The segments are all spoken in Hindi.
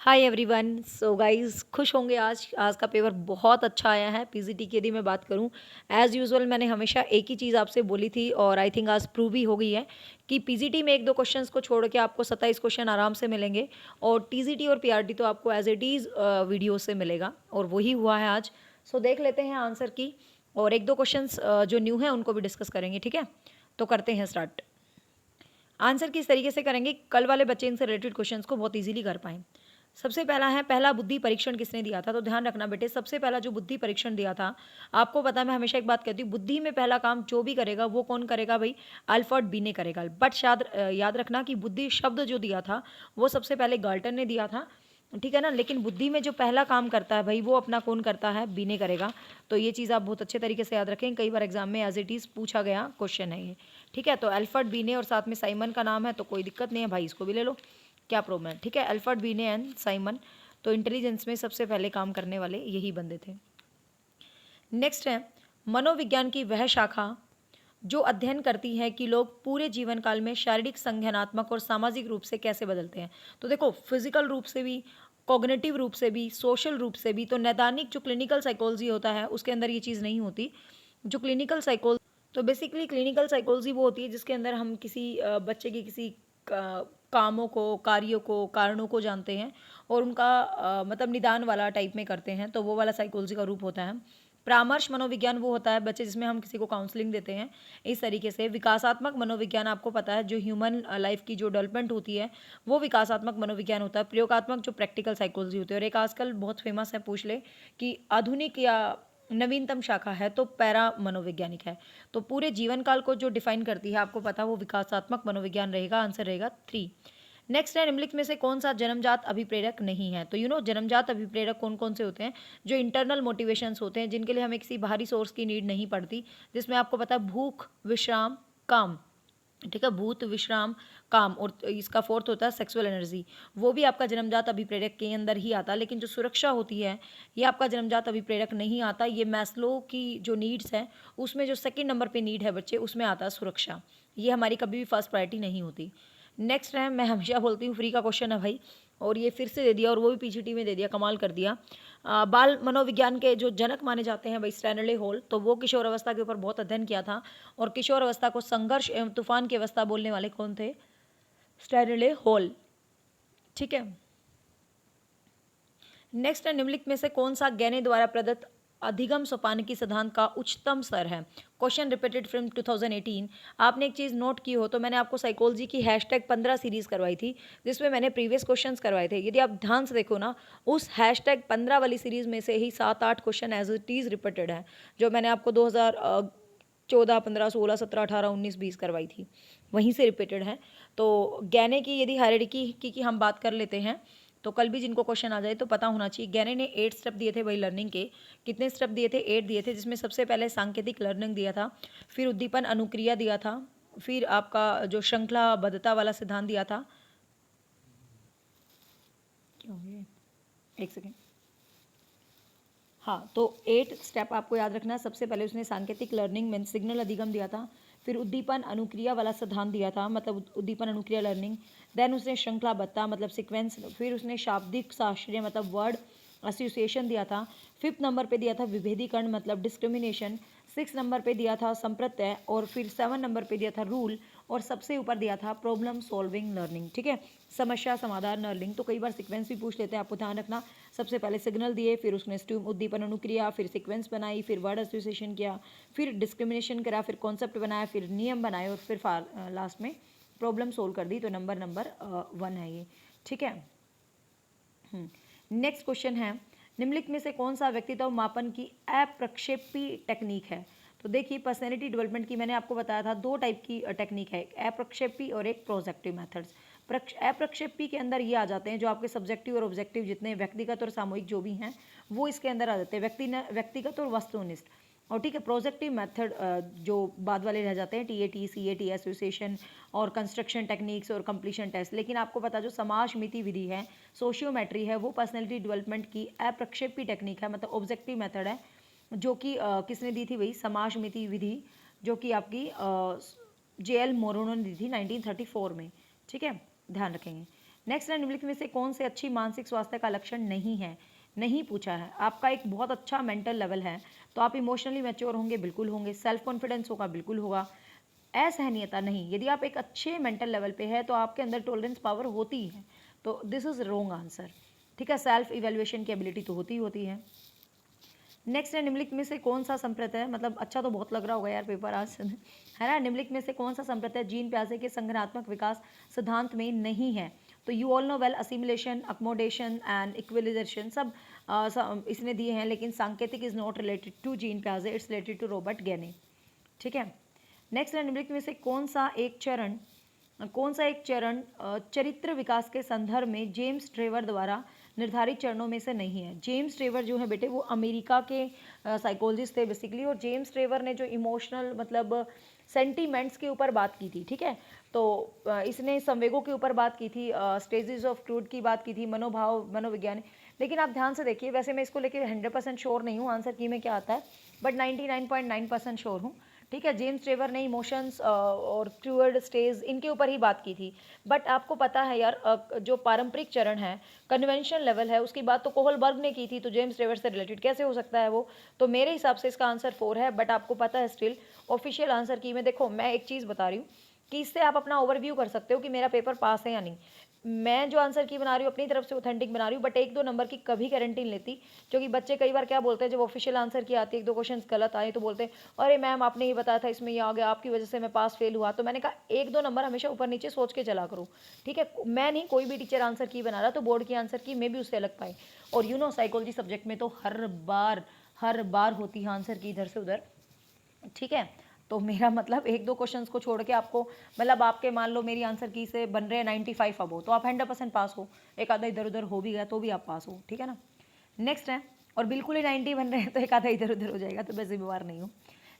Hi everyone. सो गाइस, खुश होंगे। आज का पेपर बहुत अच्छा आया है। पीजीटी की यदि मैं बात करूं, एज़ यूजुअल मैंने हमेशा एक ही चीज़ आपसे बोली थी और आई थिंक आज प्रूव भी हो गई है कि पीजीटी में एक दो क्वेश्चंस को छोड़ के आपको 27 क्वेश्चन आराम से मिलेंगे और टीजीटी और पीआरटी तो आपको एज इट इज़ वीडियो से मिलेगा और वही हुआ है आज। सो देख लेते हैं आंसर की और एक दो क्वेश्चंस जो न्यू हैं उनको भी डिस्कस करेंगे। ठीक है, तो करते हैं स्टार्ट। आंसर किस तरीके से करेंगे, कल वाले बच्चे इनसे रिलेटेड क्वेश्चंस को बहुत इजीली कर पाएँ। सबसे पहला है, पहला बुद्धि परीक्षण किसने दिया था? तो ध्यान रखना बेटे, सबसे पहला जो बुद्धि परीक्षण दिया था, आपको पता है मैं हमेशा एक बात कहती हूँ, बुद्धि में पहला काम जो भी करेगा वो कौन करेगा भाई? अल्फ्रेड बी ने करेगा। बट याद रखना कि बुद्धि शब्द जो दिया था वो सबसे पहले गाल्टन ने दिया था, ठीक है ना। लेकिन बुद्धि में जो पहला काम करता है भाई वो अपना कौन करता है? बी ने करेगा। तो ये चीज़ आप बहुत अच्छे तरीके से याद रखें, कई बार एग्जाम में एज इट इज़ पूछा गया क्वेश्चन है ये। ठीक है, तो अल्फ्रेड बी ने और साथ में साइमन का नाम है तो कोई दिक्कत नहीं है भाई, इसको भी ले लो, क्या प्रॉब्लम है। ठीक है, अल्फ्रेड बी ने एंड साइमन, तो इंटेलिजेंस में सबसे पहले काम करने वाले यही बंदे थे। नेक्स्ट है, मनोविज्ञान की वह शाखा जो अध्ययन करती है कि लोग पूरे जीवन काल में शारीरिक, संज्ञानात्मक और सामाजिक रूप से कैसे बदलते हैं। तो देखो, फिजिकल रूप से भी, कॉग्निटिव रूप से भी, सोशल रूप से भी। तो नैदानिक जो क्लिनिकल साइकोलॉजी होता है उसके अंदर ये चीज़ नहीं होती। जो क्लिनिकल साइकोल तो बेसिकली क्लिनिकल साइकोलॉजी वो होती है जिसके अंदर हम किसी बच्चे की किसी कामों को, कार्यों को, कारणों को जानते हैं और उनका मतलब निदान वाला टाइप में करते हैं, तो वो वाला साइकोलॉजी का रूप होता है। परामर्श मनोविज्ञान वो होता है बच्चे जिसमें हम किसी को काउंसलिंग देते हैं इस तरीके से। विकासात्मक मनोविज्ञान आपको पता है जो ह्यूमन लाइफ की जो डेवलपमेंट होती है वो विकासात्मक मनोविज्ञान होता है। प्रयोगात्मक जो प्रैक्टिकल साइकोलॉजी होती है। और एक आजकल बहुत फेमस है, पूछ ले कि आधुनिक या नवीनतम शाखा है तो पैरा मनोवैज्ञानिक है। तो पूरे जीवन काल को जो डिफाइन करती है आपको पता, वो विकासात्मक मनोविज्ञान रहेगा। आंसर रहेगा 3। नेक्स्ट है, निम्नलिखित में से कौन सा जन्मजात अभिप्रेरक नहीं है? तो जन्मजात अभिप्रेरक कौन कौन से होते हैं? जो इंटरनल मोटिवेशंस होते हैं जिनके लिए हमें किसी बाहरी सोर्स की नीड नहीं पड़ती, जिसमें आपको पता है भूख, विश्राम, काम। ठीक है, भूत, विश्राम, काम। और इसका फोर्थ होता है सेक्सुअल एनर्जी। वो भी आपका जन्मजात अभिप्रेरक के अंदर ही आता है। लेकिन जो सुरक्षा होती है ये आपका जन्मजात अभिप्रेरक नहीं आता। ये मैस्लो की जो नीड्स हैं उसमें जो सेकंड नंबर पे नीड है बच्चे, उसमें आता है सुरक्षा। ये हमारी कभी भी फर्स्ट प्रायोरिटी नहीं होती। नेक्स्ट है, मैं हमेशा बोलती हूँ फ्री का क्वेश्चन है भाई, और ये फिर से दे दिया और वो भी पीजीटी में दे दिया, कमाल कर दिया। बाल मनोविज्ञान के जो जनक माने जाते हैं भाई स्टैनले हॉल, तो वो किशोर अवस्था के ऊपर बहुत अध्ययन किया था और किशोर अवस्था को संघर्ष एवं तूफान की अवस्था बोलने वाले कौन थे? Stanley hall. ठीक है, नेक्स्ट है, निम्नलिखित में से कौन सा गैने द्वारा प्रदत्त अधिगम सोपान की सिद्धांत का उच्चतम स्तर है? Question repeated from 2018। आपने एक चीज़ नोट की हो तो मैंने आपको साइकोलॉजी की #15 सीरीज करवाई थी जिसमें मैंने प्रीवियस क्वेश्चंस करवाए थे। यदि आप ध्यान से देखो ना, उस #15 वाली सीरीज में से ही 7-8 question as it is repeated है, जो मैंने आपको 2014, 15, 16, 17, 18, 19, 20 करवाई थी, वहीं से रिपीटेड है। तो गैने की यदि हायरार्की की हम बात कर लेते हैं तो कल भी जिनको क्वेश्चन आ जाए तो पता होना चाहिए। गैने ने 8 स्टेप दिए थे भाई लर्निंग के। कितने स्टेप दिए थे? 8 दिए थे, जिसमें सबसे पहले सांकेतिक लर्निंग दिया था, फिर उद्दीपन अनुक्रिया दिया था, फिर आपका जो श्रृंखलाबद्धता वाला सिद्धांत दिया था। क्या हो गया? एक सेकेंड। हाँ, तो 8 स्टेप आपको याद रखना है। सबसे पहले उसने सांकेतिक लर्निंग में सिग्नल अधिगम दिया था, फिर उद्दीपन अनुक्रिया वाला सिद्धांत दिया था, मतलब उद्दीपन अनुक्रिया लर्निंग। देन उसने श्रृंखलाबद्धता मतलब सीक्वेंस, फिर उसने शाब्दिक शास्त्रीय मतलब वर्ड एसोसिएशन दिया था। 5th नंबर पे दिया था विभेदीकरण मतलब डिस्क्रिमिनेशन। 6 नंबर पे दिया था संप्रत्यय, और फिर 7 नंबर पे दिया था रूल, और सबसे ऊपर दिया था प्रॉब्लम सॉल्विंग लर्निंग। ठीक है, समस्या समाधान लर्निंग। तो कई बार सीक्वेंस भी पूछ लेते हैं, आपको ध्यान रखना। सबसे पहले सिग्नल दिए, फिर उसने स्ट्यूम उद्दीपन अनुक्रिया, फिर सीक्वेंस बनाई, फिर वर्ड एसोसिएशन किया, फिर डिस्क्रिमिनेशन करा, फिर कॉन्सेप्ट बनाया, फिर नियम बनाए, और फिर लास्ट में प्रॉब्लम सोल्व कर दी। तो नंबर 1 है ये। ठीक है, नेक्स्ट क्वेश्चन है, निम्नलिखित में से कौन सा व्यक्तित्व मापन की अप्रक्षेपी टेक्निक है? तो देखिए, पर्सनैलिटी डेवलपमेंट की मैंने आपको बताया था 2 टाइप की टेक्निक है, एक अप्रक्षेपी और एक प्रोजेक्टिव मेथड्स। अप्रक्षेपी के अंदर ये आ जाते हैं जो आपके सब्जेक्टिव और ऑब्जेक्टिव जितने व्यक्तिगत और सामूहिक जो भी हैं वो इसके अंदर आ जाते हैं, व्यक्तिगत और वस्तुनिष्ठ। और ठीक है, प्रोजेक्टिव मेथड जो बाद वाले रह जाते हैं, TAT, CAT, एसोसिएशन और कंस्ट्रक्शन टेक्निक्स और कंप्लीशन टेस्ट। लेकिन आपको पता जो समाजमिति विधि है, सोशियोमेट्री है, वो पर्सनैलिटी डेवलपमेंट की अप्रक्षेपी टेक्निक है, मतलब ऑब्जेक्टिव मेथड है, जो कि किसने दी थी? वही समाजमिति विधि, जो कि आपकी JL मोरोनो ने दी थी 1934 में। ठीक है, ध्यान रखेंगे। नेक्स्ट है, निम्नलिखित में से कौन से अच्छी मानसिक स्वास्थ्य का लक्षण नहीं है? नहीं पूछा है। आपका एक बहुत अच्छा मेंटल लेवल है तो आप इमोशनली मैच्योर होंगे, बिल्कुल होंगे। सेल्फ कॉन्फिडेंस होगा, बिल्कुल होगा। असहनीयता नहीं, यदि आप एक अच्छे मेंटल लेवल पे है तो आपके अंदर टॉलरेंस पावर होती है, तो दिस इज रॉन्ग आंसर। ठीक है, सेल्फ इवेल्युएशन की एबिलिटी तो होती है। नेक्स्ट है, निम्नलिखित में से कौन सा संप्रत्यय, मतलब अच्छा तो बहुत लग रहा होगा यार पेपर आज है ना। निम्नलिखित में से कौन सा संप्रत्यय जीन प्याजे के संगठनात्मक विकास सिद्धांत में नहीं है? तो you all know well, assimilation, accommodation and equalization सब इसने दिए हैं, लेकिन सांकेतिक is not related to Jean प्याजे, it's related to Robert Gagne. ठीक है। नेक्स्ट है, निम्नलिखित में से कौन सा एक चरण चरित्र विकास के संदर्भ में जेम्स ट्रेवर द्वारा निर्धारित चरणों में से नहीं है? जेम्स ट्रेवर जो है बेटे वो अमेरिका के साइकोलॉजिस्ट थे बेसिकली, और जेम्स ट्रेवर ने जो इमोशनल मतलब सेंटीमेंट्स के ऊपर बात की थी। ठीक है, तो इसने संवेगों के ऊपर बात की थी, स्टेजेस ऑफ ट्रूथ की बात की थी, मनोभाव, मनोविज्ञान। लेकिन आप ध्यान से देखिए, वैसे मैं इसको लेकर 100% श्योर नहीं हूँ आंसर की में क्या आता है, बट 99.9% श्योर हूँ। ठीक है, जेम्स ट्रेवर ने इमोशंस और ट्रूअर्ड स्टेज इनके ऊपर ही बात की थी। बट आपको पता है यार, जो पारंपरिक चरण है, कन्वेंशन लेवल है, उसकी बात तो कोहलबर्ग ने की थी, तो जेम्स ट्रेवर से रिलेटेड कैसे हो सकता है वो? तो मेरे हिसाब से इसका आंसर 4 है। बट आपको पता है स्टिल ऑफिशियल आंसर की में देखो, मैं एक चीज़ बता रही हूँ कि इससे आप अपना ओवरव्यू कर सकते हो कि मेरा पेपर पास है या नहीं। मैं जो आंसर की बना रही हूँ अपनी तरफ से ऑथेंटिक बना रही हूँ, बट 1-2 नंबर की कभी गारंटी नहीं लेती। क्योंकि बच्चे कई बार क्या बोलते हैं, जब ऑफिशियल आंसर की आती है, 1-2 क्वेश्चन गलत आए तो बोलते हैं अरे मैम आपने ये बताया था इसमें ये आ गया, आपकी वजह से मैं पास फेल हुआ। तो मैंने कहा 1-2 नंबर हमेशा ऊपर नीचे सोच के चला करो। ठीक है, मैं नहीं, कोई भी टीचर आंसर की बना रहा तो बोर्ड की आंसर की में भी उससे अलग पाए। और यू नो साइकोलॉजी सब्जेक्ट में तो हर बार होती है आंसर की इधर से उधर। ठीक है, तो मेरा मतलब 1-2 क्वेश्चंस को छोड़ के आपको, मतलब आपके मान लो मेरी आंसर की से बन रहे हैं 95 अब हो, तो आप 100% पास हो। एक आधा इधर उधर हो भी गया तो भी आप पास हो। ठीक है ना। नेक्स्ट है, और बिल्कुल ही 90 बन रहे हैं तो एक आधा इधर उधर हो जाएगा, तो मैं जिम्मेवार नहीं हूँ।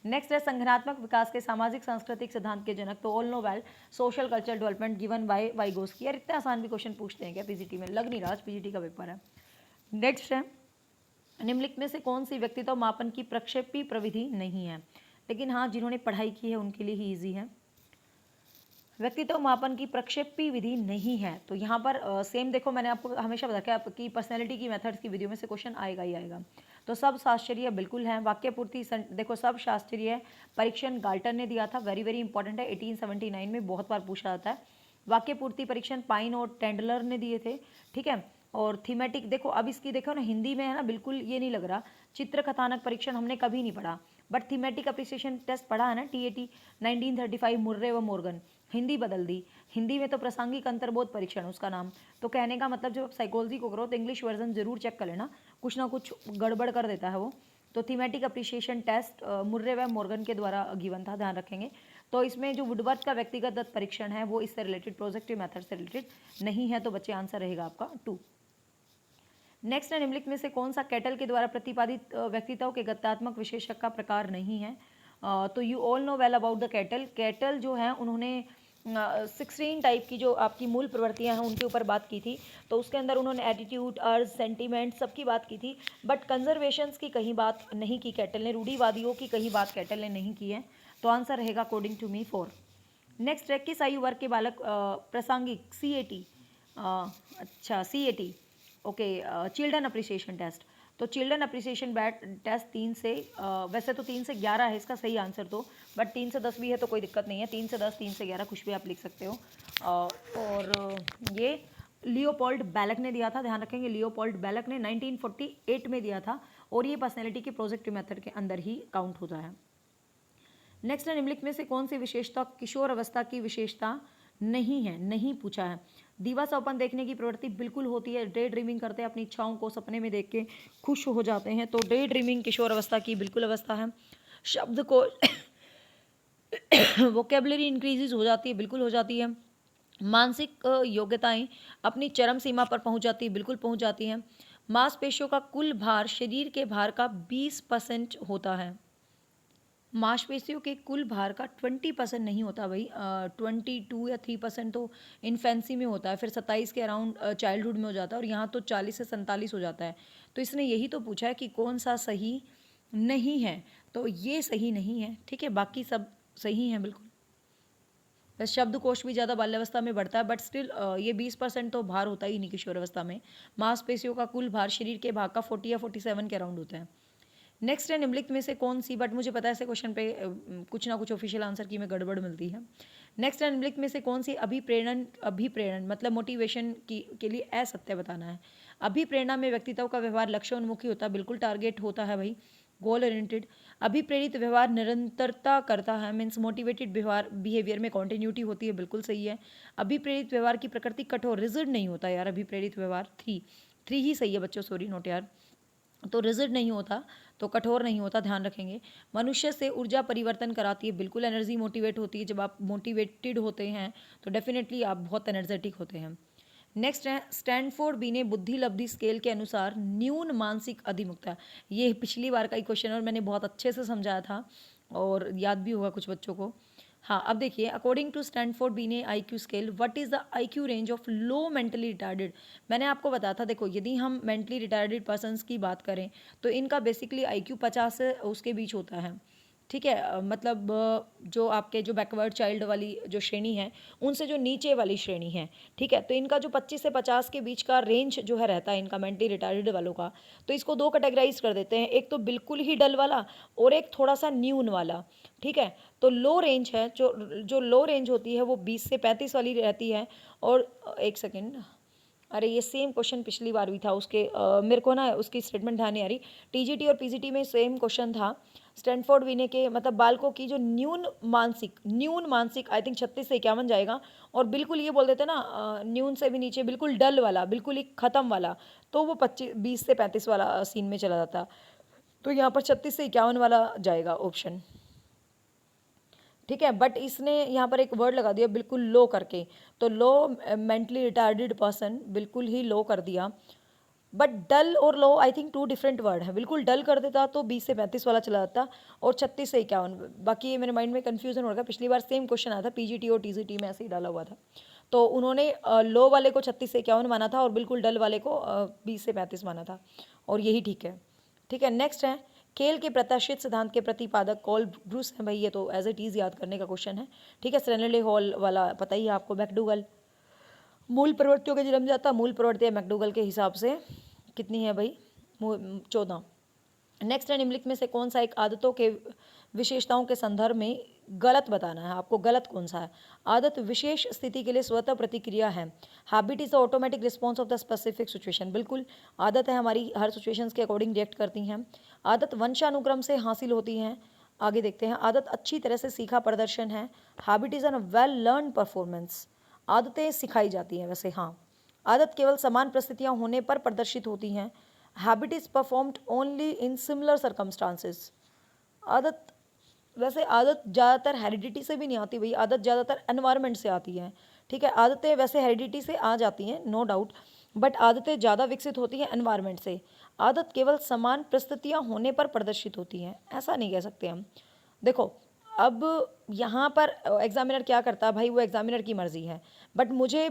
नेक्स्ट है, संगठनात्मक विकास के सामाजिक सांस्कृतिक सिद्धांत के जनक, तो all know well social culture development given by Vygotsky. यार इतना आसान भी क्वेश्चन पूछते हैं क्या पीजीटी में? लग नहीं रहा आज पीजीटी का पेपर है। नेक्स्ट है, निम्नलिखित में से कौन सी व्यक्तित्व मापन की प्रक्षेपी प्रविधि नहीं है? लेकिन हाँ, जिन्होंने पढ़ाई की है उनके लिए ही ईजी है। व्यक्तित्व मापन की प्रक्षेपी विधि नहीं है, तो यहाँ पर सेम देखो, मैंने आपको हमेशा बताया आपकी पर्सनैलिटी की मेथड्स की वीडियो में से क्वेश्चन आएगा ही आएगा। तो सब शास्त्रीय बिल्कुल है। वाक्य पूर्ति देखो, सब शास्त्रीय परीक्षण गाल्टन ने दिया था, वेरी वेरी इंपॉर्टेंट है, 1879 में बहुत बार पूछा जाता है। वाक्य पूर्ति परीक्षण पाइन और टेंडलर ने दिए थे। ठीक है, और थीमेटिक देखो, अब इसकी देखो ना, हिंदी में है ना, बिल्कुल ये नहीं लग रहा। चित्र कथानक परीक्षण हमने कभी नहीं पढ़ा, बट थीमेटिक अप्रिसिएशन टेस्ट पढ़ा है ना, TAT 1935, मुर्रे व मोर्गन। हिंदी बदल दी, हिंदी में तो प्रासंगिक अंतर्बोध परीक्षण उसका नाम। तो कहने का मतलब, जब आप साइकोलॉजी को करो तो इंग्लिश वर्जन जरूर चेक कर लेना, कुछ ना कुछ गड़बड़ कर देता है वो। तो थीमेटिक अप्रिसिएशन टेस्ट मुर्रे व मोर्गन के द्वारा गिवन था, ध्यान रखेंगे। तो इसमें जो वुडवर्थ का व्यक्तिगत दत्त परीक्षण है वो इससे रिलेटेड, प्रोजेक्टिव मेथड से रिलेटेड नहीं है, तो बच्चे आंसर रहेगा आपका 2। नेक्स्ट है, निम्नलिखित में से कौन सा कैटल के द्वारा प्रतिपादित व्यक्तित्व के गत्यात्मक विशेषक का प्रकार नहीं है? तो you all know well about the cattle. Cattle जो है उन्होंने 16 टाइप की जो आपकी मूल प्रवृत्तियां हैं उनके ऊपर बात की थी। तो उसके अंदर उन्होंने एटीट्यूड, अर्ज, सेंटीमेंट सबकी बात की थी, बट कंजर्वेशंस की कहीं बात नहीं की कैटल ने, रूढ़ीवादियों की कहीं बात कैटल ने नहीं की है। तो आंसर रहेगा अकॉर्डिंग टू मी 4। नेक्स्ट है, किस आयु वर्ग के बालक प्रासंगिक CAT, अच्छा CAT, okay, children appreciation test. तो चिल्ड्रन अप्रिसिएशन बैट टेस्ट 3 से वैसे तो 3 से 11 है इसका सही आंसर तो, बट 3 से 10 भी है तो कोई दिक्कत नहीं है। 3 से 10, 3 से 11 कुछ भी आप लिख सकते हो। और ये लियोपोल्ड बैलक ने दिया था, ध्यान रखेंगे, लियोपोल्ड बैलक ने 1948 में दिया था, और ये पर्सनैलिटी के प्रोजेक्टिव मेथड के अंदर ही काउंट होता है। नेक्स्ट है, निम्नलिखित में से कौन सी विशेषता किशोर अवस्था की विशेषता नहीं है? नहीं पूछा है। दीवा सपन देखने की प्रवृत्ति बिल्कुल होती है, डे ड्रीमिंग करते हैं, अपनी इच्छाओं को सपने में देख के खुश हो जाते हैं, तो डे ड्रीमिंग किशोर अवस्था की बिल्कुल अवस्था है। शब्द को वोकेबलरी इंक्रीजेज हो जाती है, बिल्कुल हो जाती है। मानसिक योग्यताएं अपनी चरम सीमा पर पहुंच जाती है, बिल्कुल पहुंच जाती हैं। मांसपेशियों का कुल भार शरीर के भार का 20% होता है। मांसपेशियों के कुल भार का 20% नहीं होता भाई, 22 या 3% तो इन्फेंसी में होता है, फिर 27 के अराउंड चाइल्डहुड में हो जाता है, और यहाँ तो 40 से 47 हो जाता है। तो इसने यही तो पूछा है कि कौन सा सही नहीं है, तो ये सही नहीं है। ठीक है, बाकी सब सही हैं बिल्कुल। शब्दकोश भी ज़्यादा बाल्यावस्था में बढ़ता है, बट स्टिल ये 20% तो भार होता ही नहीं किशोरावस्था में। मांसपेशियों का कुल भार शरीर के भाग का 40 या 47 के अराउंड होता है। नेक्स्ट है, निम्नलिखित में से कौन सी, बट मुझे पता है ऐसे क्वेश्चन पे कुछ ना कुछ ऑफिशियल आंसर की में गड़बड़ मिलती है। नेक्स्ट है, निम्नलिखित में से कौन सी अभिप्रेरण मतलब मोटिवेशन की के लिए असत्य बताना है। अभिप्रेरणा में व्यक्तित्व का व्यवहार लक्ष्य उन्मुखी होता है, बिल्कुल टारगेट होता है भाई, गोल ओरिएंटेड। अभिप्रेरित व्यवहार निरंतरता करता है, मीन्स मोटिवेटेड व्यवहार बिहेवियर में कॉन्टिन्यूटी होती है, बिल्कुल सही है। अभिप्रेरित व्यवहार की प्रकृति कठोर, रिजिड नहीं होता यार अभिप्रेरित व्यवहार। थ्री ही सही है बच्चों, सॉरी नोट यार। तो रिजिड नहीं होता, तो कठोर नहीं होता, ध्यान रखेंगे। मनुष्य से ऊर्जा परिवर्तन कराती है, बिल्कुल एनर्जी मोटिवेट होती है। जब आप मोटिवेटेड होते हैं तो डेफिनेटली आप बहुत एनर्जेटिक होते हैं। नेक्स्ट है, स्टैनफोर्ड बी ने बुद्धि लब्धि स्केल के अनुसार न्यून मानसिक अधिमुक्ता। ये पिछली बार का ही क्वेश्चन है और मैंने बहुत अच्छे से समझाया था और याद भी होगा कुछ बच्चों को। हाँ, अब देखिए, अकॉर्डिंग टू स्टैनफोर्ड बी ने IQ scale, what is the IQ range of low mentally retarded. मैंने आपको बताया था, देखो यदि हम मेंटली रिटार्डेड पर्सनस की बात करें तो इनका बेसिकली IQ 50 से उसके बीच होता है। ठीक है, मतलब जो आपके जो बैकवर्ड चाइल्ड वाली जो श्रेणी है, उनसे जो नीचे वाली श्रेणी है, ठीक है, तो इनका जो 25 से 50 के बीच का रेंज जो है रहता है इनका मेंटली रिटार्डेड वालों का। तो इसको दो कैटेगराइज कर देते हैं, एक तो बिल्कुल ही डल वाला और एक थोड़ा सा न्यून वाला। ठीक है, तो लो रेंज है, जो जो लो रेंज होती है वो 20 से 35 वाली रहती है। और एक सेकेंड, अरे ये सेम क्वेश्चन पिछली बार भी था, उसके मेरे को ना उसकी स्टेटमेंट ध्यान नहीं आ रही। TGT और PGT में सेम क्वेश्चन था। स्टैनफोर्ड विने के मतलब बालकों की जो न्यून मानसिक आई थिंक 36 से 51 जाएगा। और बिल्कुल ये बोल देते ना न्यून से भी नीचे बिल्कुल डल वाला, बिल्कुल ही ख़त्म वाला, तो वो 20 से 35 वाला सीन में चला जाता। तो यहाँ पर 36 से 51 वाला जाएगा ऑप्शन। ठीक है, बट इसने यहाँ पर एक वर्ड लगा दिया बिल्कुल लो करके, तो लो मेंटली रिटार्डेड पर्सन बिल्कुल ही लो कर दिया। बट डल और लो आई थिंक 2 डिफरेंट वर्ड है। बिल्कुल डल कर देता तो 20 से 35 वाला चला जाता और 36 से 51। बाकी ये मेरे माइंड में कन्फ्यूजन हो रहा था, पिछली बार सेम क्वेश्चन आया था PGT और TGT में ऐसे ही डाला हुआ था। तो उन्होंने लो वाले को 36 से 51 माना था और बिल्कुल डल वाले को 20 से 35 माना था, और यही ठीक है। ठीक है, नेक्स्ट है, खेल के प्रत्याशित सिद्धांत के प्रतिपादक कॉल ब्रूस है भाई, ये तो एज इट इज़ याद करने का क्वेश्चन है। ठीक है, स्टेनले हॉल वाला पता ही है आपको। मैकडूगल, मूल प्रवृत्तियों के जन्मदाता, मूल प्रवृत्तियाँ मैकडूगल के हिसाब से कितनी है भाई, 14। नेक्स्ट है, निम्नलिखित में से कौन सा एक आदतों के विशेषताओं के संदर्भ में गलत बताना है आपको। गलत कौन सा है। आदत विशेष स्थिति के लिए स्वतः प्रतिक्रिया है। Habit is the automatic response of the specific situation, बिल्कुल आदत है हमारी हर सिचुएशंस के अकॉर्डिंग रिएक्ट करती हैं। आदत वंशानुक्रम से हासिल होती हैं। आगे देखते हैं, आदत अच्छी तरह से सीखा प्रदर्शन है। Habit is an well learn performance, आदतें सिखाई जाती हैं वैसे, हाँ। आदत केवल समान परिस्थितियाँ होने पर प्रदर्शित होती हैं। Habit is performed only in similar circumstances. आदत, वैसे आदत ज़्यादातर हेरिडिटी से भी नहीं आती भाई, आदत ज़्यादातर एनवायरनमेंट से आती है। ठीक है, आदतें वैसे हेरिडिटी से आ जाती हैं नो डाउट, बट आदतें ज़्यादा विकसित होती हैं एनवायरनमेंट से। आदत केवल समान परिस्थितियाँ होने पर प्रदर्शित होती हैं, ऐसा नहीं कह सकते हम। देखो, अब यहाँ पर एग्जामिनर क्या करता है भाई, वो एग्जामिनर की मर्जी है, बट मुझे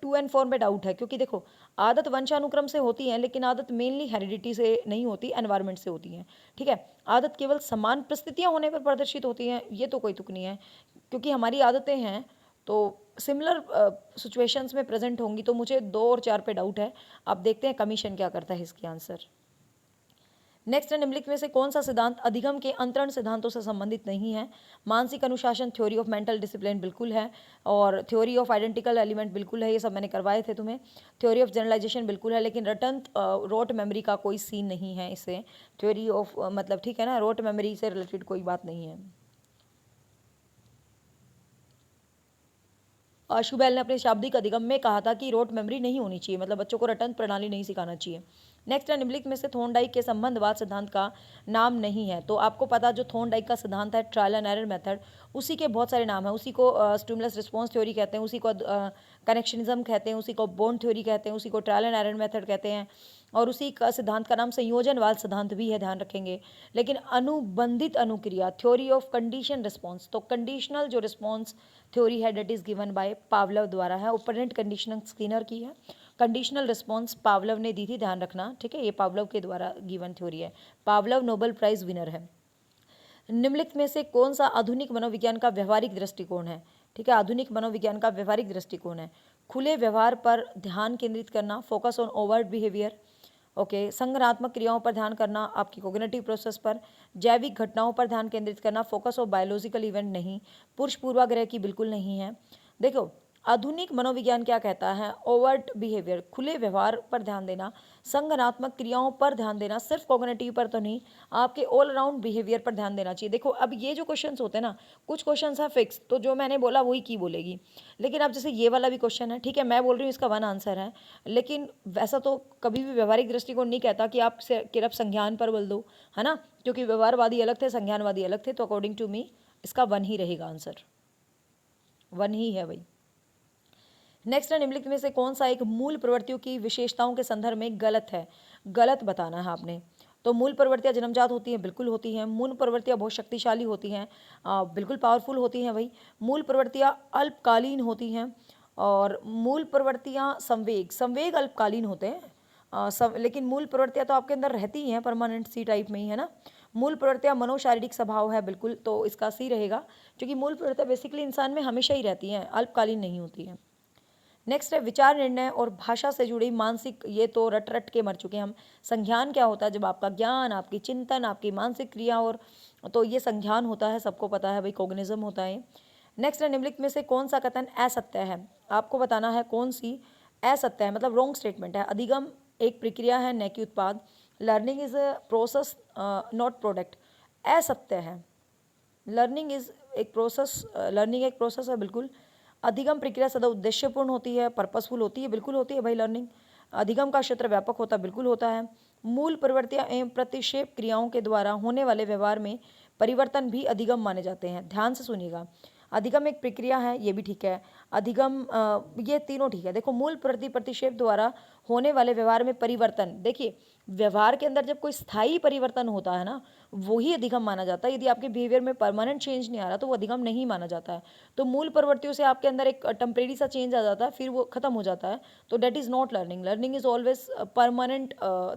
2 and 4 में डाउट है, क्योंकि देखो आदत वंशानुक्रम से होती है लेकिन आदत मेनली हेरिडिटी से नहीं होती, एनवायरनमेंट से होती है। ठीक है, आदत केवल समान परिस्थितियाँ होने पर प्रदर्शित होती हैं, ये तो कोई तुक नहीं है, क्योंकि हमारी आदतें हैं तो सिमिलर सिचुएशंस में प्रेजेंट होंगी। तो मुझे 2 और 4 पे डाउट है। अब देखते हैं कमीशन क्या करता है इसकी आंसर। नेक्स्ट है, निम्नलिखित में से कौन सा सिद्धांत अधिगम के अंतरण सिद्धांतों से संबंधित नहीं है। मानसिक अनुशासन, थ्योरी ऑफ मेंटल डिसिप्लिन बिल्कुल है, और थ्योरी ऑफ आइडेंटिकल एलिमेंट बिल्कुल है, ये सब मैंने करवाए थे तुम्हें। थ्योरी ऑफ जनरलाइजेशन बिल्कुल है, लेकिन रिटर्न रोट मेमोरी का कोई सीन नहीं है इससे। थ्योरी ऑफ मतलब ठीक है ना, रोट मेमोरी से रिलेटेड कोई बात नहीं है। शुबैल ने अपने शाब्दिक अधिगम में कहा था कि रोट मेमोरी नहीं होनी चाहिए, मतलब बच्चों को रटन प्रणाली नहीं सिखाना चाहिए। नेक्स्ट है, निम्नलिखित में से थॉर्नडाइक के संबंधवाद सिद्धांत का नाम नहीं है। तो आपको पता जो थॉर्नडाइक का सिद्धांत है, ट्रायल एंड एरर मेथड, उसी के बहुत सारे नाम हैं। उसी को स्टिमुलस रिस्पॉन्स थ्योरी कहते हैं, उसी को कनेक्शनिज्म कहते हैं, उसी को बॉन्ड थ्योरी कहते हैं, उसी को ट्रायल एंड एरर मेथड कहते हैं, और उसी का सिद्धांत का नाम संयोजनवाद सिद्धांत भी है, ध्यान रखेंगे। लेकिन अनुबंधित अनुक्रिया, थ्योरी ऑफ कंडीशन रिस्पॉन्स, तो कंडीशनल जो रिस्पॉन्स थ्योरी है that is given by Pavlov द्वारा है। ओपरेंट कंडीशनिंग स्किनर की है, कंडीशनल रिस्पॉन्स पावलव ने दी थी, ध्यान रखना। ठीक है, ये पावलव के द्वारा गिवन थ्योरी है। पावलव नोबेल प्राइज विनर है। निम्नलिखित में से कौन सा आधुनिक मनोविज्ञान का व्यवहारिक दृष्टिकोण है। ठीक है। आधुनिक मनोविज्ञान का व्यवहारिक दृष्टिकोण है। खुले व्यवहार पर ध्यान केंद्रित करना, focus on overt behaviour. Okay. संज्ञानात्मक क्रियाओं पर ध्यान करना, आपकी कोग्निटिव प्रोसेस पर। जैविक घटनाओं पर ध्यान केंद्रित करना, फोकस ऑन बायोलॉजिकल इवेंट नहीं। पुरुष पूर्वाग्रह की बिल्कुल नहीं है। देखो, आधुनिक मनोविज्ञान क्या कहता है, ओवर्ट बिहेवियर, खुले व्यवहार पर ध्यान देना, संज्ञानात्मक क्रियाओं पर ध्यान देना, सिर्फ कॉग्निटिव पर तो नहीं, आपके ऑल अराउंड बिहेवियर पर ध्यान देना चाहिए। देखो, अब ये जो क्वेश्चंस होते हैं ना, कुछ क्वेश्चंस है फिक्स, तो जो मैंने बोला वही की बोलेगी। लेकिन अब जैसे ये वाला भी क्वेश्चन है, ठीक है, मैं बोल रही हूँ इसका वन आंसर है, लेकिन वैसा तो कभी भी व्यवहारिक दृष्टिकोण नहीं कहता कि आप सिर्फ संज्ञान पर बोल दो, है ना, क्योंकि व्यवहारवादी अलग थे, संज्ञानवादी अलग थे। तो अकॉर्डिंग टू मी इसका वन ही रहेगा आंसर, वन ही है भाई। नेक्स्ट है, निम्नलिखित में से कौन सा एक मूल प्रवृत्तियों की विशेषताओं के संदर्भ में गलत है, गलत बताना है आपने। तो मूल प्रवृत्तियां जन्मजात होती हैं, बिल्कुल होती हैं। मूल प्रवृत्तियां बहुत शक्तिशाली होती हैं, बिल्कुल पावरफुल होती हैं भाई। मूल प्रवृत्तियां अल्पकालीन होती हैं, और मूल प्रवृत्तियां संवेग, संवेग अल्पकालीन होते हैं, लेकिन मूल प्रवृत्तियां तो आपके अंदर रहती ही हैं, परमानेंट सी टाइप में ही, है ना। मूल प्रवृत्तियां मनोशारीरिक स्वभाव है, बिल्कुल, तो इसका सी रहेगा, क्योंकि मूल प्रवृत्तियां बेसिकली इंसान में हमेशा ही रहती हैं, अल्पकालीन नहीं होती हैं। नेक्स्ट है, विचार, निर्णय और भाषा से जुड़ी मानसिक, ये तो रट रट के मर चुके हैं हम। संज्ञान क्या होता है, जब आपका ज्ञान, आपकी चिंतन, आपकी मानसिक क्रिया, और तो ये संज्ञान होता है, सबको पता है भाई, कॉग्निज्म होता है। नेक्स्ट है, निम्नलिखित में से कौन सा कथन असत्य है, आपको बताना है कौन सी असत्य है, मतलब रॉन्ग स्टेटमेंट है। अधिगम एक प्रक्रिया है, न कि उत्पाद। Learning is a process not product, असत्य है। लर्निंग इज एक प्रोसेस, लर्निंग एक प्रोसेस है, बिल्कुल। अधिगम प्रक्रिया सदा उद्देश्यपूर्ण होती है, पर्पसफुल होती है, बिल्कुल होती है भाई लर्निंग। अधिगम का क्षेत्र व्यापक होता है, बिल्कुल होता है। मूल प्रवृत्तियां एवं प्रतिक्षेप क्रियाओं के द्वारा होने वाले व्यवहार में परिवर्तन भी अधिगम माने जाते हैं। ध्यान से सुनिएगा, अधिगम एक प्रक्रिया है, ये भी ठीक है। अधिगम, ये तीनों ठीक है। देखो, मूल प्रवृत्ति प्रतिक्षेप द्वारा होने वाले व्यवहार में परिवर्तन, देखिए व्यवहार के अंदर जब कोई स्थायी परिवर्तन होता है ना, वही अधिगम माना जाता है। यदि आपके बिहेवियर में परमानेंट चेंज नहीं आ रहा तो वो अधिगम नहीं माना जाता है। तो मूल प्रवृत्तियों से आपके अंदर एक टेम्परेरी सा चेंज आ जाता है, फिर वो खत्म हो जाता है, तो that is not learning. Learning is always permanent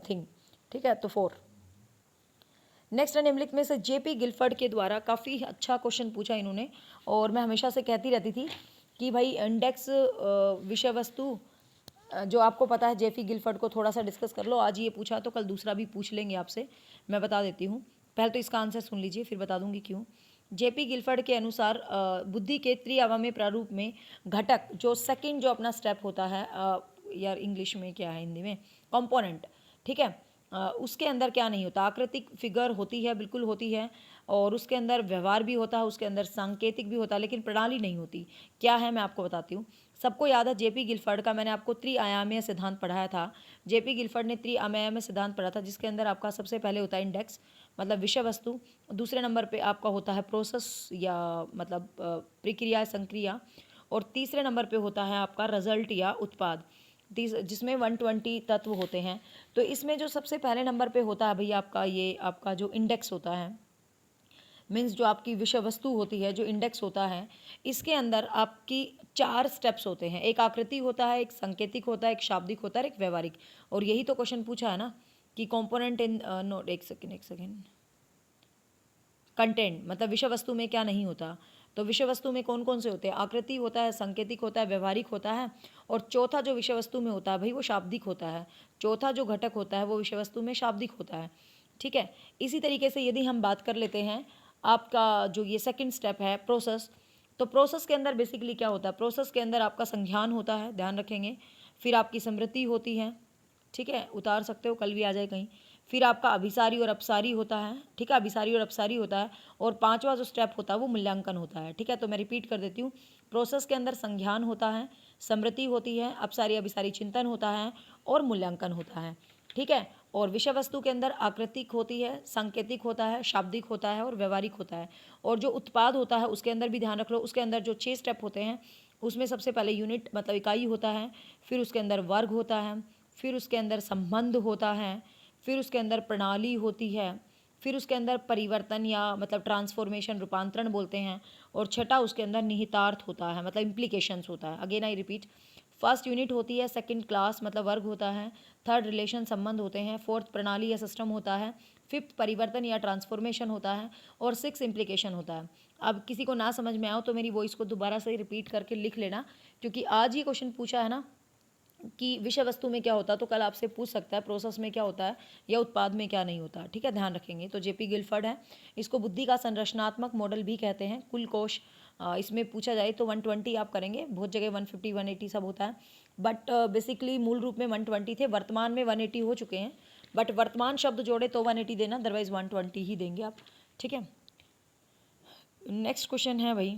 thing, ठीक है। तो 4। नेक्स्ट है, निम्नलिखित में से जेपी गिलफर्ड के द्वारा, काफ़ी अच्छा क्वेश्चन पूछा इन्होंने, और मैं हमेशा से कहती रहती थी कि भाई इंडेक्स विषय वस्तु, जो आपको पता है, जेपी गिलफर्ड को थोड़ा सा डिस्कस कर लो। आज ये पूछा तो कल दूसरा भी पूछ लेंगे आपसे, मैं बता देती हूँ। पहले तो इसका आंसर सुन लीजिए, फिर बता दूंगी क्यों। जेपी गिलफर्ड के अनुसार बुद्धि के त्रिआयामी प्रारूप में घटक, जो सेकंड जो अपना स्टेप होता है, यार इंग्लिश में क्या है, हिंदी में कंपोनेंट, ठीक है, उसके अंदर क्या नहीं होता, आकृतिक फिगर होती है, बिल्कुल होती है, और उसके अंदर व्यवहार भी होता है, उसके अंदर सांकेतिक भी होता है, लेकिन प्रणाली नहीं होती। क्या है, मैं आपको बताती हूँ। सबको याद है जेपी गिलफर्ड का, मैंने आपको त्रिआयामीय सिद्धांत पढ़ाया था। जेपी गिलफर्ड ने त्रिआयामीय सिद्धांत पढ़ा था, जिसके अंदर आपका सबसे पहले होता है इंडेक्स, मतलब विषय वस्तु। दूसरे नंबर पे आपका होता है प्रोसेस, या मतलब प्रक्रिया, संक्रिया। और तीसरे नंबर पे होता है आपका रिजल्ट या उत्पाद, जिसमें 120 तत्व होते हैं। तो इसमें जो सबसे पहले नंबर पे होता है भैया आपका, ये आपका जो इंडेक्स होता है, मीन्स जो आपकी विषय वस्तु होती है, जो इंडेक्स होता है, इसके अंदर आपकी 4 स्टेप्स होते हैं। एक आकृति होता है, एक संकेतिक होता है, एक शाब्दिक होता है, एक व्यवहारिक। और यही तो क्वेश्चन पूछा है ना कि कंपोनेंट इन, नोट, एक सेकेंड, कंटेंट, मतलब विषय वस्तु में क्या नहीं होता। तो विषय वस्तु में कौन कौन से होते हैं, आकृति होता है, संकेतिक होता है, व्यवहारिक होता है, और चौथा जो विषय वस्तु में होता है भाई, वो शाब्दिक होता है। चौथा जो घटक होता है वो विषय वस्तु में शाब्दिक होता है, ठीक है। इसी तरीके से यदि हम बात कर लेते हैं आपका जो ये सेकंड स्टेप है, प्रोसेस। तो प्रोसेस के अंदर बेसिकली क्या होता है, प्रोसेस के अंदर आपका संज्ञान होता है, ध्यान रखेंगे। फिर आपकी स्मृति होती है, ठीक है, उतार सकते हो, कल भी आ जाए कहीं। फिर आपका अभिसारी और अपसारी होता है, ठीक है, अभिसारी और अपसारी होता है। और पांचवा जो स्टेप होता है वो मूल्यांकन होता है, ठीक है। तो मैं रिपीट कर देती हूँ, प्रोसेस के अंदर संज्ञान होता है, स्मृति होती है, अपसारी अभिसारी चिंतन होता है, और मूल्यांकन होता है, ठीक है। और विषय वस्तु के अंदर आकृतिक होती है, सांकेतिक होता है, शाब्दिक होता है, और व्यवहारिक होता है। और जो उत्पाद होता है उसके अंदर भी ध्यान रख लो, उसके अंदर जो 6 स्टेप होते हैं, उसमें सबसे पहले यूनिट मतलब इकाई होता है, फिर उसके अंदर वर्ग होता है, फिर उसके अंदर संबंध होता है, फिर उसके अंदर प्रणाली होती है, फिर उसके अंदर परिवर्तन या मतलब ट्रांसफॉर्मेशन, रूपांतरण बोलते हैं, और छठा उसके अंदर निहितार्थ होता है, मतलब इम्प्लीकेशंस होता है। Again I repeat, first unit होती है, सेकंड क्लास मतलब वर्ग होता है, थर्ड रिलेशन संबंध होते हैं, फोर्थ प्रणाली या सिस्टम होता है, फिफ्थ परिवर्तन या ट्रांसफॉर्मेशन होता है, और सिक्स इम्प्लीकेशन होता है। अब किसी को ना समझ में आओ तो मेरी वॉइस को दोबारा से रिपीट करके लिख लेना, क्योंकि आज ही क्वेश्चन पूछा है ना कि विषय वस्तु में क्या होता है, तो कल आपसे पूछ सकता है प्रोसेस में क्या होता है या उत्पाद में क्या नहीं होता। ठीक है, ध्यान रखेंगे। तो जेपी गिलफर्ड है, इसको बुद्धि का संरचनात्मक मॉडल भी कहते हैं। कुल कोश इसमें पूछा जाए तो 120 आप करेंगे, बहुत जगह 150 180 सब होता है, बट बेसिकली मूल रूप में 120 थे, वर्तमान में 180 हो चुके हैं, बट वर्तमान शब्द जोड़े तो 180 देना, अदरवाइज 120 ही देंगे आप। ठीक है, नेक्स्ट क्वेश्चन है भाई,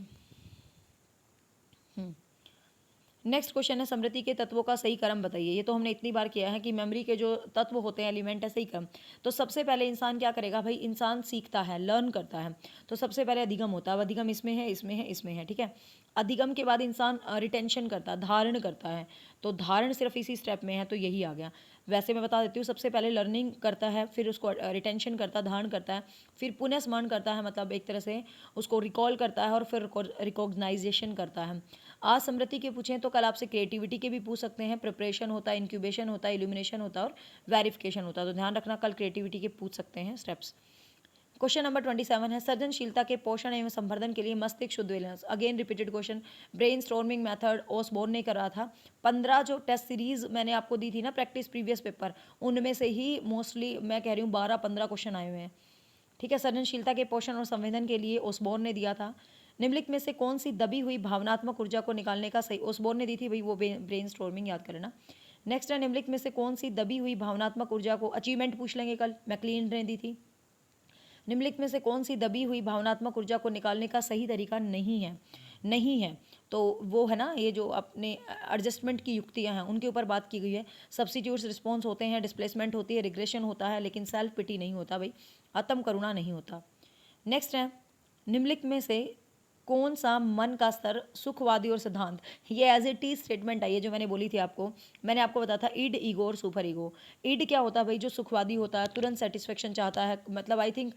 नेक्स्ट क्वेश्चन है स्मृति के तत्वों का सही क्रम बताइए। ये तो हमने इतनी बार किया है कि मेमोरी के जो तत्व होते हैं, एलिमेंट है, सही क्रम। तो सबसे पहले इंसान क्या करेगा भाई, इंसान सीखता है, लर्न करता है, तो सबसे पहले अधिगम होता है। अधिगम इसमें है, इसमें है, इसमें है। ठीक है, अधिगम के बाद इंसान रिटेंशन करता है, धारण करता है, तो धारण सिर्फ इसी स्टेप में है, तो यही आ गया। वैसे मैं बता देती हूँ, सबसे पहले लर्निंग करता है, फिर उसको रिटेंशन करता है, धारण करता है, फिर पुनः स्मरण करता है, मतलब एक तरह से उसको रिकॉल करता है, और फिर रिकॉग्नाइजेशन करता है। आज स्मृति के पूछें तो कल आपसे क्रिएटिविटी के भी पूछ सकते हैं। प्रिपरेशन होता है, इंक्यूबेशन होता है, इल्यूमिनेशन होता है, और वेरिफिकेशन होता है। तो ध्यान रखना, कल क्रिएटिविटी के पूछ सकते हैं स्टेप्स। क्वेश्चन नंबर 27 है सृजनशीलता के पोषण एवं संवर्धन के लिए मस्तिष्क शुद्ध balance. Again repeated question, brain storming method Osborne ने करा था। 15 जो टेस्ट सीरीज मैंने आपको दी थी ना प्रैक्टिस प्रीवियस पेपर, उनमें से ही मोस्टली मैं कह रही हूँ 12-15 क्वेश्चन आए हुए हैं। ठीक है, सृजनशीलता के पोषण और संवेदन के लिए ओसबोर्न ने दिया था। निम्नलिखित में से कौन सी दबी हुई भावनात्मक ऊर्जा को निकालने का सही, ओसबोर्न ने दी थी भाई, वो ब्रेन स्टॉर्मिंग याद करना। नेक्स्ट है, निम्नलिखित में से कौन सी दबी हुई भावनात्मक ऊर्जा को, अचीवमेंट पूछ लेंगे कल, मैकलीन ने दी थी। निम्नलिखित में से कौन सी दबी हुई भावनात्मक ऊर्जा को निकालने का सही तरीका नहीं है, नहीं है, तो वो है ना ये जो अपने एडजस्टमेंट की युक्तियां हैं उनके ऊपर बात की गई है। सब्स्टिट्यूट्स रिस्पॉन्स होते हैं, डिस्प्लेसमेंट होती है, रिग्रेशन होता है, लेकिन सेल्फ पिटी नहीं होता भाई, आत्म करुणा नहीं होता। नेक्स्ट है, निम्नलिखित में से कौन सा मन का स्तर सुखवादी और सिद्धांत, ये एज ए टी स्टेटमेंट है, ये जो मैंने बोली थी आपको, मैंने आपको बताया था ईड, ईगो और सुपर ईगो। ईड क्या होता है भाई, जो सुखवादी होता है, तुरंत सेटिस्फेक्शन चाहता है, मतलब आई थिंक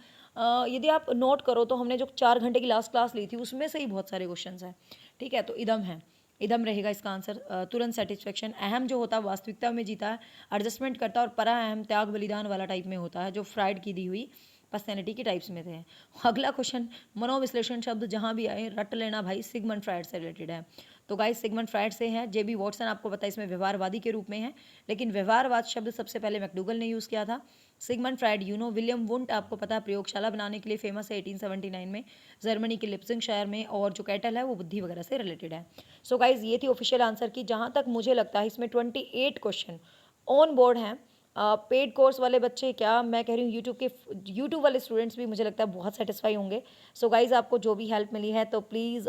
यदि आप नोट करो तो हमने जो 4 घंटे की लास्ट क्लास ली थी उसमें से ही बहुत सारे क्वेश्चन हैं। ठीक है, तो इदम है, इदम रहेगा इसका आंसर, तुरंत सेटिस्फेक्शन। अहम जो होता है वास्तविकता में जीता है, एडजस्टमेंट करता है, और परा अहम त्याग बलिदान वाला टाइप में होता है, जो फ्राइड की दी हुई पर्सनैलिटी के टाइप्स में थे। अगला क्वेश्चन, मनोविश्लेषण शब्द जहाँ भी आए रट लेना भाई, सिगमंड फ्राइड से रिलेटेड है। तो गाइस सिगमंड फ्राइड से है, जेबी वॉटसन आपको पता है इसमें व्यवहारवादी के रूप में है, लेकिन व्यवहारवाद शब्द सबसे पहले मैकडूगल ने यूज़ किया था। सिगमंड फ्राइड विलियम वुंट आपको पता है प्रयोगशाला बनाने के लिए फेमस है 1879 में, जर्मनी के लिप्जिंग शहर में, और जो कैटल है वो बुद्धि वगैरह से रिलेटेड है। सो गाइज ये थी ऑफिशियल आंसर की। जहाँ तक मुझे लगता है इसमें 28 क्वेश्चन ऑन बोर्ड हैं। पेड कोर्स वाले बच्चे क्या मैं कह रही हूँ, यूट्यूब वाले स्टूडेंट्स भी मुझे लगता है बहुत सेटिस्फाई होंगे। सो गाइज आपको जो भी हेल्प मिली है तो प्लीज़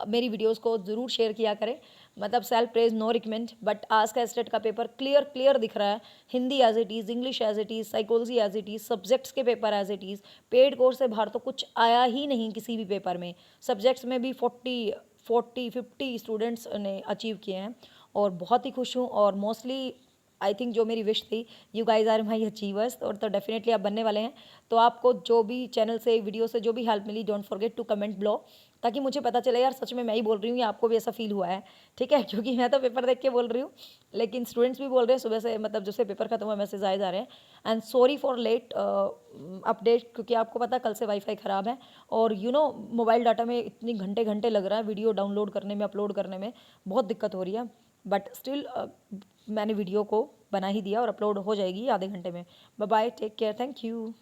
मेरी वीडियोस को ज़रूर शेयर किया करें, मतलब self praise no recommend. But आज का स्टेट का पेपर क्लियर दिख रहा है, Hindi as it is, English as it is, psychology as it is, subjects के paper as it is. Paid course से बाहर तो कुछ आया ही नहीं किसी भी पेपर में। सब्जेक्ट्स में भी 50 स्टूडेंट्स ने अचीव किए हैं, और बहुत ही खुश हूँ। और मोस्टली आई थिंक जो मेरी विश थी, you guys are my achievers, और तो डेफिनेटली आप बनने वाले हैं। तो आपको जो भी चैनल से, वीडियो से जो भी हेल्प मिली, don't forget to comment below, ताकि मुझे पता चले यार सच में मैं ही बोल रही हूँ या आपको भी ऐसा फील हुआ है। ठीक है, क्योंकि मैं तो पेपर देख के बोल रही हूँ, लेकिन स्टूडेंट्स भी बोल रहे हैं सुबह से, मतलब जैसे पेपर खत्म हुआ मैसेज आए जा रहे हैं। And sorry for late update, क्योंकि आपको पता कल से वाईफाई ख़राब है, और मोबाइल डाटा में इतनी घंटे लग रहा है, वीडियो डाउनलोड करने में, अपलोड करने में बहुत दिक्कत हो रही है। बट स्टिल मैंने वीडियो को बना ही दिया, और अपलोड हो जाएगी आधे घंटे में। Bye bye, take care, thank you.